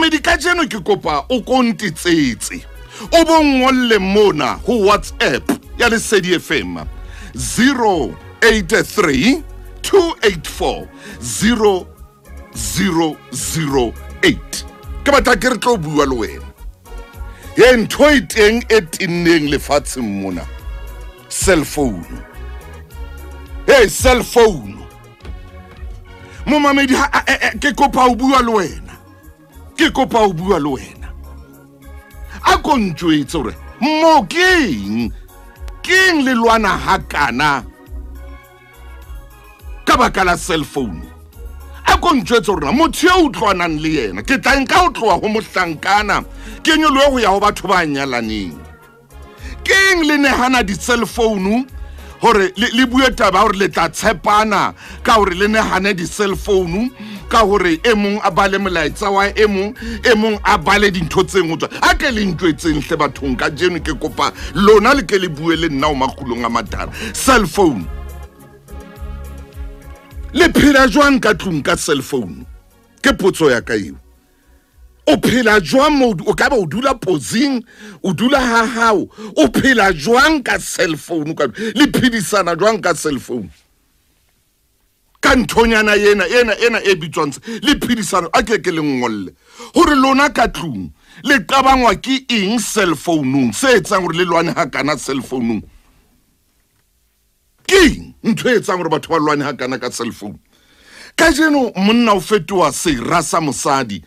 Momamedi ka jeno ke kopa o kontitsetse o bongolle mona ho WhatsApp ya Lesedi FM 083 284 0008 ke batla ke re tlo bua le wena ye ntho e teng e tinneng lefatsheng mona cellphone. Hey, cellphone. Momamedi ke kopa o bua le wena. Ke kopa o bua le wena. A kontjwetse hore mo keng le lwana hakana ka baka la cellphone. A kontjwetse hore motho yo o tlwanang le yena ke tla nka o tloa ho mohlankana ke nyoloe ho ya ho batho ba nyalaneng. Keng le nehana di cellphone hore le bue taba hore le tla tshepana ka hore le nehane di cellphone ka hore e mong a bale molaetsa wa e mong a bale dintho tse ngwe a ke le ntwetseng hle bathong ka jeno ke kopa lona le ke le bue le nna o makhulong a matara. Cellphone le phela jwang ka tlung ka cellphone ke potso ya ka eo. O phela jwang mo o ka ba o dula pozing o dula ha hao o phela jwang ka cellphone ka le phidisana jwang ka cellphone ka nthonyana yena e bitswang le phidisana a ke le ngolle hore lona ka tlung le qabangwa ke eng cellphone se etsang hore le lwane ha kana cellphone ke ntho e etsang hore batho ba lwane ha kana ka cellphone. Ka jeno monna o fetoa sera sa mosadi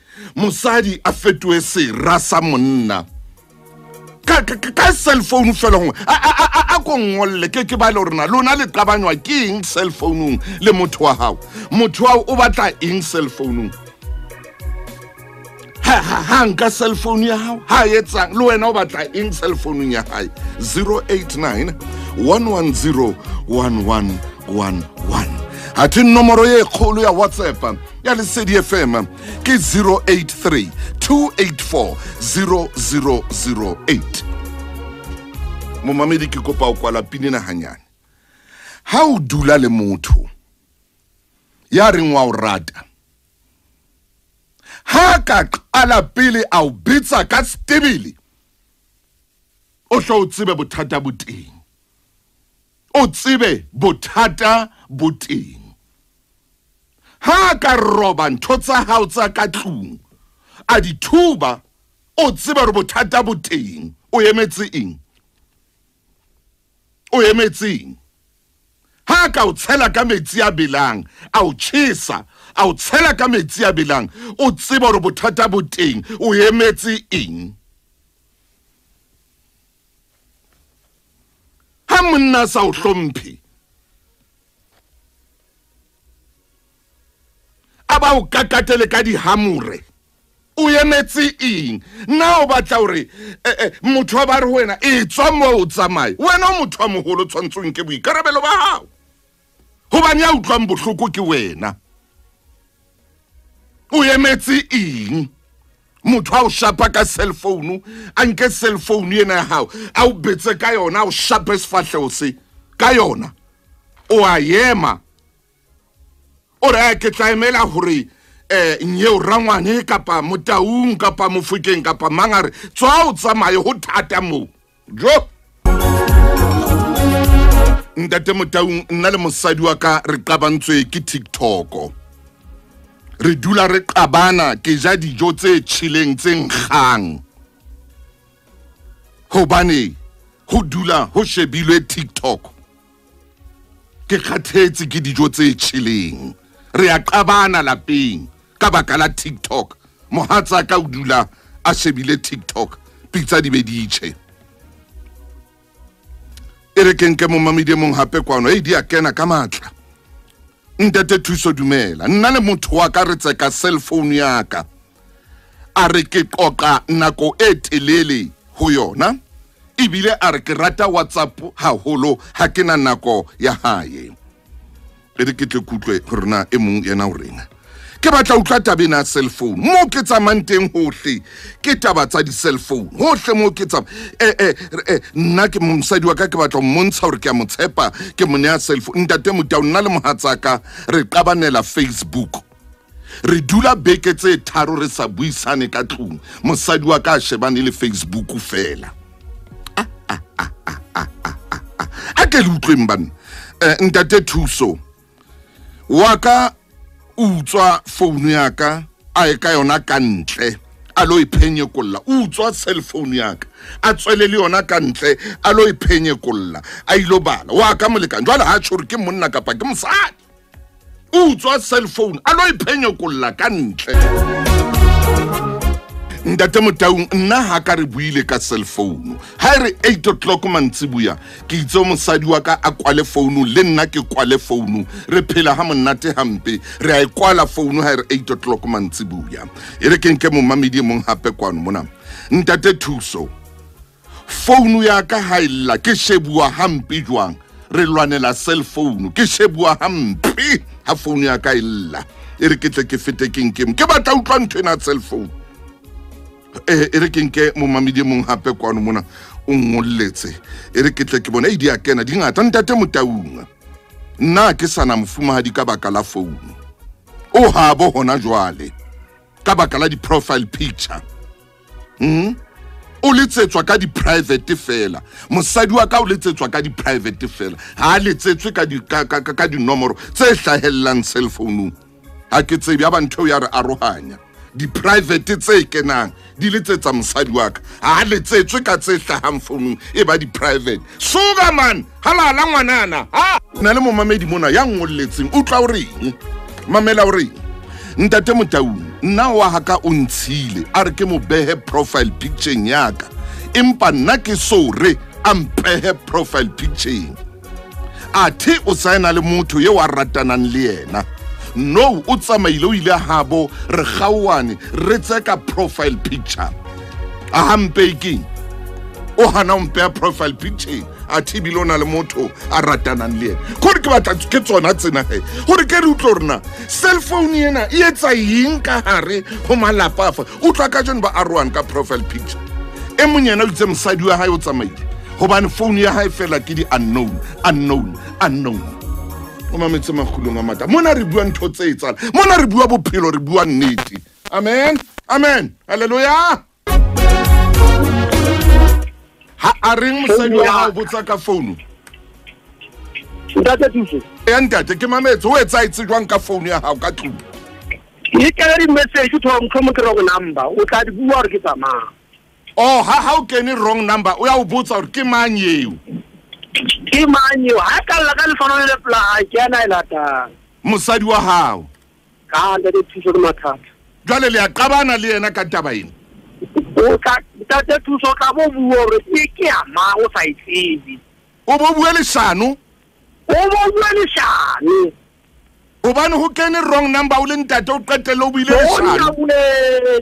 a fetoe sera sa monna ka cellphone fela ngwe a ko ngolle ke ba le rena lona le qabanywa ke eng cellphone le motho wa hao motho wa o batla eng cellphone ha nka cellphone ya hao ha etsang le wena o batla eng cellphone ya hae 089 110 1111. Ati nomoro ye kholo ya WhatsApp ya Lesedi FM ke 083 284 0008. Momamedi ke kopa o kwala pinina hanyane. Ha o dula le motho ya reng wa o rata ha ka qala pele a o bitsa ka stebile o tlo tsebe bothata boteng o tsebe bothata boteng ha ka roba ntho tsa hao tsa ka tlung a dithuba o tsebe re bothata boteng o emetse eng ha ka o tshela ka metsi a belang a o tshisa a o tshela ka metsi a belang o tsebe re bothata boteng o emetse eng ha monna sa o hlomphe aba o kakatele ka di hamure o emetse eng na o batla hore motho wa ba re wena e tswa mo o tsamaye wena o motho wa moholo tshwantsong ke boikarabelo ba hao hobane ya utlwang bohloko ke wena o emetse eng motho a o shapa ka cellphone a nke cellphone yena ya hao a o betse ka yona o shape sefahleho se ka yona o a yema o re ke tlaemela hore nyeo rangwane kapa motaung kapa mofukeng kapa mangare tswa o tsamaye ho thata mo jo ntate motaung nna le mosadi wa ka re qabantswe ke TikTok re dula re qabana ke ja dijo tse tshileng tse nkgang hobane ho dula ho shebilwe TikTok ke kgathetse ke dijo tse tshileng re a qabana lapeng ka baka la TikTok mohatsa ka o dula a shebile TikTok pizza di be di itshe ere kenke momamedi mong hape kwano e di a kena ka matla. Ntate Thuso dumela nna le motho wa ka re tseka cellphone ya ka a re ke qoqa nako e telele ho yona ibile a re ke rata WhatsApp haholo ha ke na nako ya hae ere ke tle kutlwe rena e mong yena o rena ke batla utlwa tabena cellphone mo ke tsamanteng hohle ke taba tsa di cellphone hohle mo ke tsam nna ke mosadi wa ka ke batla mmontsha hore ke a motshepa ke mone ya cellphone ntate motao nna le mohatsaka re qabanela Facebook re dula beke tse tharo re sa buisane ka tlung mosadi wa ka shebane le Facebook fela a ke le utlweng bana Ntate Thuso wa ka utswa phone ya ka a e ka yona ka ntle a lo iphenye kolla utswa cellphone ya ka a tswele le yona ka ntle a lo iphenye kolla a ilo bala wa ka molekane jwale ha tshore ke monna kapa ke mosadi utswa cellphone a lo iphenye kolla ka ntle Ntate Motaung nna ha ka re buile ka cellphone ha re 8 o'clock mantsibuya ke itse mosadi wa ka a kwale phone le nna ke kwale phone re phela ha monate hampe re a ikwala phone ha re 8 o'clock mantsibuya e re ke nke mo mamedi mong hape kwano mona Ntate Thuso phone ya ka ha illa ke shebua hampe jwang re lwanela cellphone ke shebua hampe ha phone ya ka illa e re ke tle ke fete ke batla utlwa ntwe na cellphone e re ke nke mo mamedi mong hape kwano mona o ngolletse e re ke tle ke bona e di a kena di ngata Ntate Motaung nna ke sana mofumahadi ka baka la phone o habo hona jwale ka baka la di profile picture o letsetswa ka di private fela mosadi wa ka o letsetswa ka di private fela ha letsetswe ka di nomoro tse hlahellang cellphone ha ke tsebe ya ba ntho ya re arohanya di private tse kenang di letsetsa mosadi wa ka ha letsetswe ka tse hlahang phone e ba di private sugar man halala ngwanana ha na le mo mamedi mona ya ngolletseng utlwa o reng mamela o reng Ntate Motaung nna wa haka o ntshile a re ke mo behe profile picture ya ka empa nna ke sore a mpehe profile picture a thi o saena le motho ye wa ratanang le yena no o tsamaile o ile habo re gawane re tseka profile picture a hampe ke o hana mpe profile picture a thibilona le motho a ratanang le yena gore ke batla ke tsona tsena he gore ke re utlo rena cellphone yena e etsa yeng ka hare ho malapa fa o tla ka jone ba R1 ka profile picture e monyana o itse mosadi wa hae o tsamaile hobane phone ya hae fela ke di unknown o mametse magulong a mata mona re bua ntho tse etsala mona re bua bophelo re bua nnete amen haleluya ha a reng mosadi wa hao botsa ka phone Ntate Thuso ya ntate ke mametse o etsa itse jwang ka phone ya hao ka tlung e ka re message to mo ke wrong number o tla di bua re ke tsamaya oh how can it wrong number o ya o botsa hore ke mang yeo ke manyo ha ka la ka le fono le pla ke ana ilata mosadi wa hao ka Ntate Thuso le mathata jwale le ya qabana le yena ka taba ena o ka Ntate Thuso ka bo bua re ke ama o sa itsebi o bo bua leshano hobane ho kene wrong number o le ntate o qetelle o buile leshano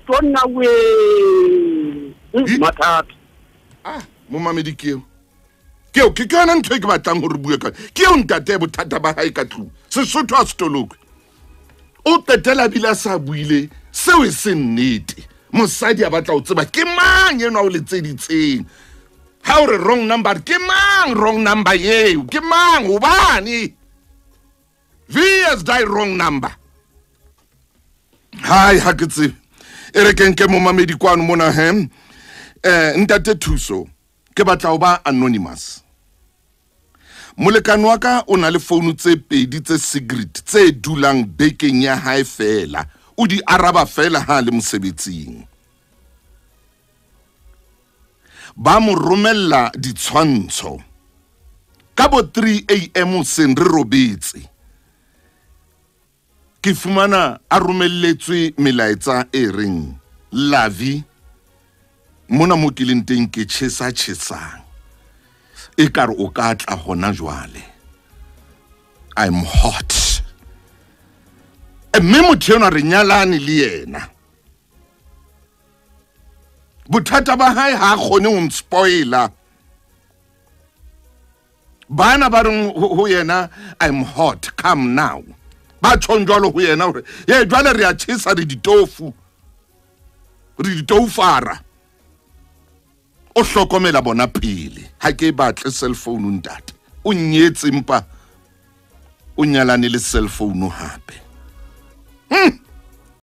tonna we mathata mo mamedi ke kana ntho e ke batlang hore bue ka ke o ntate bothata ba hae ka tlung Sesotho a stolokwe o qetela bila sa buile seo e se nnete mosadi a batla o tseba ke mang yena o le tseditseng ha o re wrong number ke mang wrong number yeo ke mang hobane VS die wrong number hai ha ke tsebe e re ke mo mamedi kwano mona he Ntate Thuso ke batla o ba anonymous molekane wa ka o na le phone tse pedi tse secret tse dulang bekeng ya hae fela o di araba fela ha le mosebetsing ba mo romella ditshwantsho ka bo 3 AM sen re robetse ke fumana a romelletswe melaetsa e reng lavi mona mo ke leng teng ke tshesang e kare o ka tla hona jwale I'm hot mme motho yona re nyalane le yena bothata ba hae ha kgone ho spoiler bana ba reng ho yena I'm hot come now ba tshonjwalo ho yena hore ye jwale re a tshisa re ditofara o hlokomela bona pele ha ke batle cellphone ntate o nyetse mpa o nyalane le cellphone hape